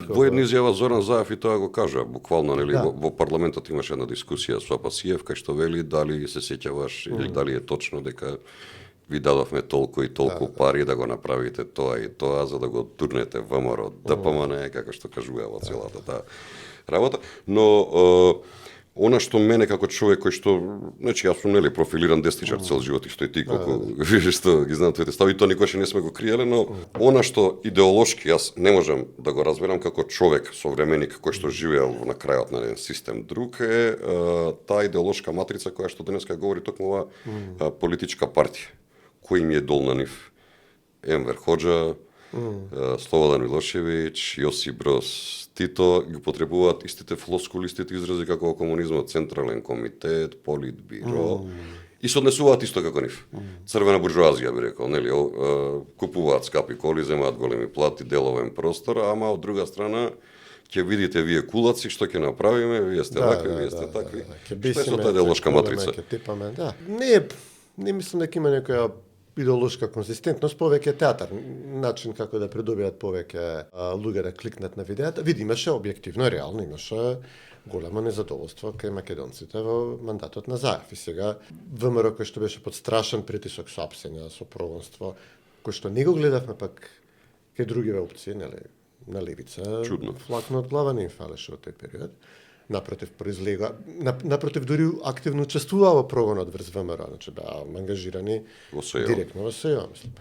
Во една изјава Зоран Заев и тоа го кажа, буквално, нели, во парламентот имаше една дискусија со Пасиев, кај што вели дали се сеќаваш или дали е точно дека ви дадовме толку и толку пари да го направите тоа и тоа за да го турнете ВМРО, ДПМН, како што кажува во целата таа работа, но она што мене како човек кој што, значи јас сум нели профилиран десничар цел живот и што и ти колку што ги знам твоите стави, тоа никогаш не сме го криеле, но она што идеолошки јас не можам да го разберам како човек современик кој што живеел на крајот на еден систем друг е таа идеолошка матрица која што денеска говори токму ова политичка партија. Кој им е дол на нив? Енвер Хоџа, Слободан Милошевиќ, Јосип Брос Тито ги потребуваат истите флоскули, истите изрази како во комунизмот, Централен комитет, Политбиро, и се однесуваат исто како нив. Црвена буржуазија би рекол, нели, купуваат скапи коли, земаат големи плати, деловен простор, ама од друга страна ќе видите вие кулаци што ќе направиме, вие сте вакви, вие сте такви. Што е со таа идеолошка матрица? Не мислам дека има некоја идеолошка конзистентност, повеќе театар, начин како да придобијат повеќе луѓе да кликнат на видеата. Види, имаше објективно, реално имаше големо незадоволство кај македонците во мандатот на Заев. И сега ВМРО кој што беше под страшен притисок со апсење, со прогонство, кој што не го гледавме пак кај другиве опции, нели, на левица. Чудно. Флакно од глава не им фалеше во тој период. Напротив, напротив, дури активно учествуваа во прогонот врз ВМРО, значи беа ангажирани во СЈО. Директно во СЈО, мислам.